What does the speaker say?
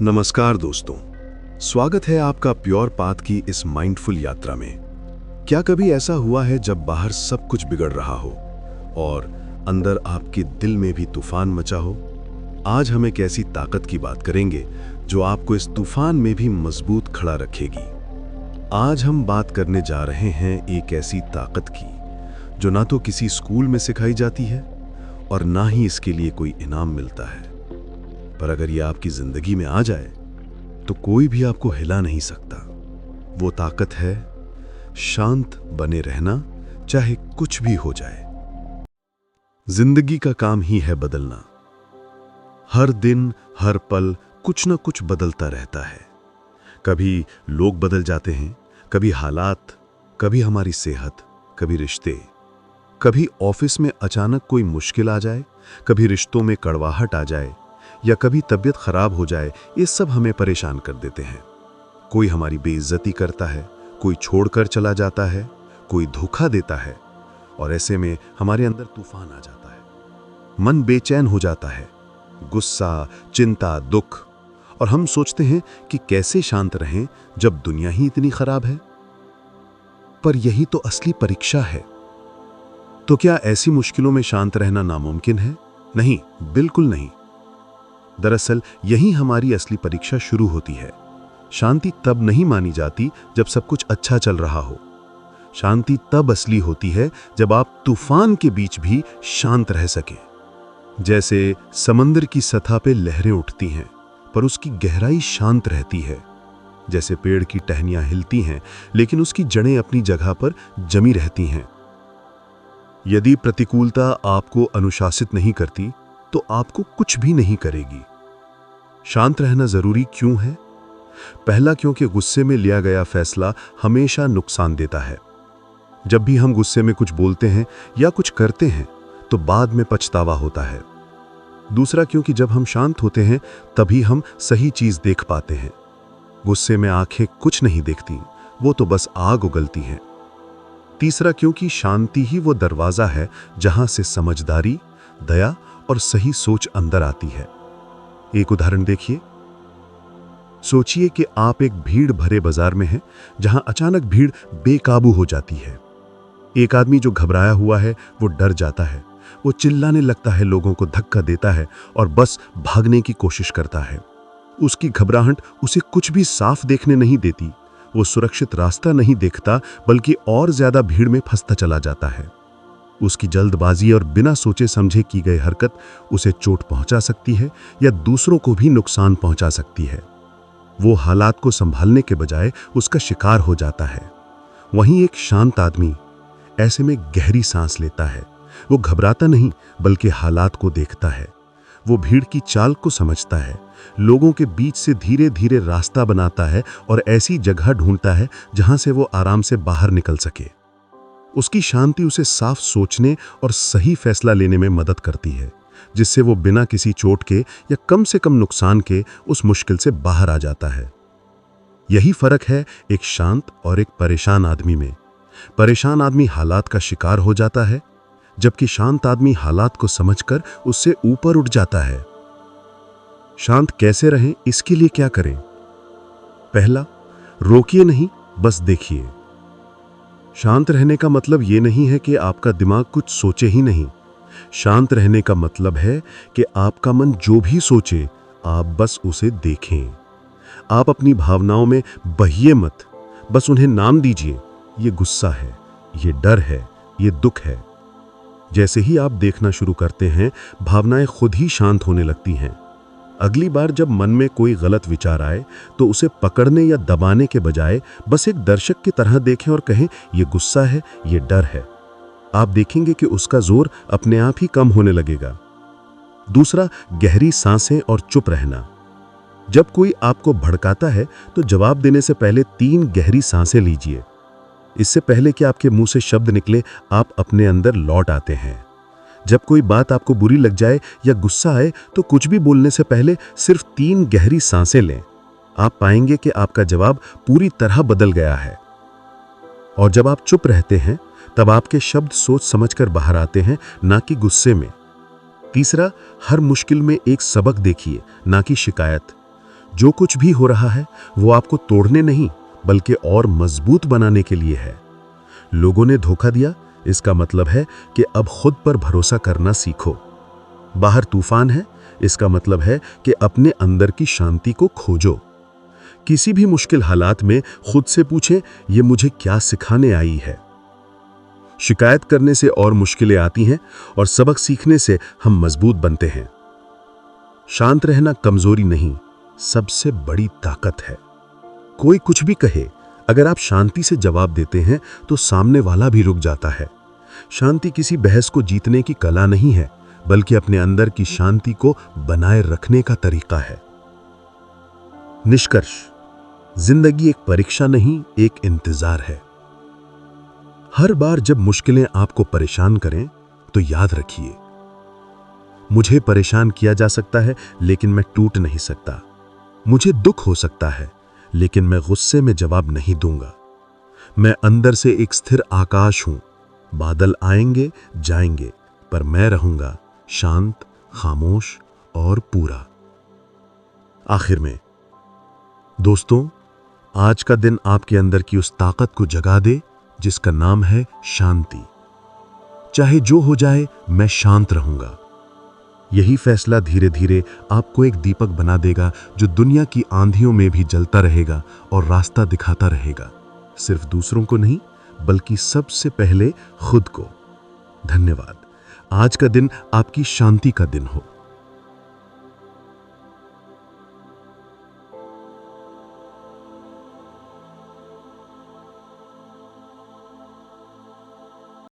नमस्कार दोस्तों, स्वागत है आपका प्योर पाथ की इस माइंडफुल यात्रा में। क्या कभी ऐसा हुआ है जब बाहर सब कुछ बिगड़ रहा हो और अंदर आपके दिल में भी तूफान मचा हो? आज हम एक ऐसी ताकत की बात करेंगे जो आपको इस तूफान में भी मजबूत खड़ा रखेगी। आज हम बात करने जा रहे हैं एक ऐसी ताकत की जो ना तो किसी स्कूल में सिखाई जाती है और ना ही इसके लिए कोई इनाम मिलता है। पर अगर ये आपकी जिंदगी में आ जाए तो कोई भी आपको हिला नहीं सकता। वो ताकत है शांत बने रहना, चाहे कुछ भी हो जाए। जिंदगी का काम ही है बदलना। हर दिन हर पल कुछ ना कुछ बदलता रहता है। कभी लोग बदल जाते हैं, कभी हालात, कभी हमारी सेहत, कभी रिश्ते। कभी ऑफिस में अचानक कोई मुश्किल आ जाए, कभी रिश्तों में कड़वाहट आ जाए या कभी तबीयत खराब हो जाए। ये सब हमें परेशान कर देते हैं। कोई हमारी बेइज्जती करता है, कोई छोड़कर चला जाता है, कोई धोखा देता है और ऐसे में हमारे अंदर तूफान आ जाता है। मन बेचैन हो जाता है, गुस्सा, चिंता, दुख, और हम सोचते हैं कि कैसे शांत रहें जब दुनिया ही इतनी खराब है। पर यही तो असली परीक्षा है। तो क्या ऐसी मुश्किलों में शांत रहना नामुमकिन है? नहीं, बिल्कुल नहीं। दरअसल यही हमारी असली परीक्षा शुरू होती है। शांति तब नहीं मानी जाती जब सब कुछ अच्छा चल रहा हो। शांति तब असली होती है जब आप तूफान के बीच भी शांत रह सके। जैसे समंदर की सतह पे लहरें उठती हैं पर उसकी गहराई शांत रहती है। जैसे पेड़ की टहनियां हिलती हैं लेकिन उसकी जड़ें अपनी जगह पर जमी रहती हैं। यदि प्रतिकूलता आपको अनुशासित नहीं करती तो आपको कुछ भी नहीं करेगी। शांत रहना जरूरी क्यों है? पहला, क्योंकि गुस्से में लिया गया फैसला हमेशा नुकसान देता है। जब भी हम गुस्से में कुछ बोलते हैं या कुछ करते हैं तो बाद में पछतावा होता है। दूसरा, क्योंकि जब हम शांत होते हैं तभी हम सही चीज देख पाते हैं। गुस्से में आंखें कुछ नहीं देखती, वो तो बस आग उगलती हैं। तीसरा, क्योंकि शांति ही वो दरवाजा है जहां से समझदारी, दया और सही सोच अंदर आती है। एक उदाहरण देखिए। सोचिए कि आप एक भीड़ भरे बाजार में हैं जहां अचानक भीड़ बेकाबू हो जाती है। एक आदमी जो घबराया हुआ है वो डर जाता है, वो चिल्लाने लगता है, लोगों को धक्का देता है और बस भागने की कोशिश करता है। उसकी घबराहट उसे कुछ भी साफ देखने नहीं देती। वो सुरक्षित रास्ता नहीं देखता बल्कि और ज्यादा भीड़ में फंसता चला जाता है। उसकी जल्दबाजी और बिना सोचे समझे की गई हरकत उसे चोट पहुंचा सकती है या दूसरों को भी नुकसान पहुंचा सकती है। वो हालात को संभालने के बजाय उसका शिकार हो जाता है। वहीं एक शांत आदमी ऐसे में गहरी सांस लेता है। वो घबराता नहीं बल्कि हालात को देखता है। वो भीड़ की चाल को समझता है, लोगों के बीच से धीरे धीरे रास्ता बनाता है और ऐसी जगह ढूंढता है जहां से वो आराम से बाहर निकल सके। उसकी शांति उसे साफ सोचने और सही फैसला लेने में मदद करती है, जिससे वो बिना किसी चोट के या कम से कम नुकसान के उस मुश्किल से बाहर आ जाता है। यही फर्क है एक शांत और एक परेशान आदमी में। परेशान आदमी हालात का शिकार हो जाता है, जबकि शांत आदमी हालात को समझकर उससे ऊपर उठ जाता है। शांत कैसे रहें, इसके लिए क्या करें? पहला, रोकिए नहीं, बस देखिए। शांत रहने का मतलब ये नहीं है कि आपका दिमाग कुछ सोचे ही नहीं। शांत रहने का मतलब है कि आपका मन जो भी सोचे आप बस उसे देखें। आप अपनी भावनाओं में बहिए मत, बस उन्हें नाम दीजिए। ये गुस्सा है, ये डर है, ये दुख है। जैसे ही आप देखना शुरू करते हैं, भावनाएं खुद ही शांत होने लगती हैं। अगली बार जब मन में कोई गलत विचार आए तो उसे पकड़ने या दबाने के बजाय बस एक दर्शक की तरह देखें और कहें, ये गुस्सा है, ये डर है। आप देखेंगे कि उसका जोर अपने आप ही कम होने लगेगा। दूसरा, गहरी सांसें और चुप रहना। जब कोई आपको भड़काता है तो जवाब देने से पहले 3 गहरी सांसें लीजिए। इससे पहले कि आपके मुंह से शब्द निकले, आप अपने अंदर लौट आते हैं। जब कोई बात आपको बुरी लग जाए या गुस्सा आए तो कुछ भी बोलने से पहले सिर्फ 3 गहरी सांसें लें। आप पाएंगे कि आपका जवाब पूरी तरह बदल गया है। और जब आप चुप रहते हैं तब आपके शब्द सोच समझकर बाहर आते हैं, ना कि गुस्से में। तीसरा, हर मुश्किल में एक सबक देखिए, ना कि शिकायत। जो कुछ भी हो रहा है वो आपको तोड़ने नहीं बल्कि और मजबूत बनाने के लिए है। लोगों ने धोखा दिया, इसका मतलब है कि अब खुद पर भरोसा करना सीखो। बाहर तूफान है, इसका मतलब है कि अपने अंदर की शांति को खोजो। किसी भी मुश्किल हालात में खुद से पूछें, ये मुझे क्या सिखाने आई है। शिकायत करने से और मुश्किलें आती हैं और सबक सीखने से हम मजबूत बनते हैं। शांत रहना कमजोरी नहीं, सबसे बड़ी ताकत है। कोई कुछ भी कहे, अगर आप शांति से जवाब देते हैं तो सामने वाला भी रुक जाता है। शांति किसी बहस को जीतने की कला नहीं है, बल्कि अपने अंदर की शांति को बनाए रखने का तरीका है। निष्कर्ष, जिंदगी एक परीक्षा नहीं, एक इंतजार है। हर बार जब मुश्किलें आपको परेशान करें तो याद रखिए, मुझे परेशान किया जा सकता है लेकिन मैं टूट नहीं सकता। मुझे दुख हो सकता है लेकिन मैं गुस्से में जवाब नहीं दूंगा। मैं अंदर से एक स्थिर आकाश हूं। बादल आएंगे जाएंगे पर मैं रहूंगा शांत, खामोश और पूरा। आखिर में दोस्तों, आज का दिन आपके अंदर की उस ताकत को जगा दे जिसका नाम है शांति। चाहे जो हो जाए, मैं शांत रहूंगा। यही फैसला धीरे धीरे आपको एक दीपक बना देगा जो दुनिया की आंधियों में भी जलता रहेगा और रास्ता दिखाता रहेगा, सिर्फ दूसरों को नहीं बल्कि सबसे पहले खुद को। धन्यवाद। आज का दिन आपकी शांति का दिन हो।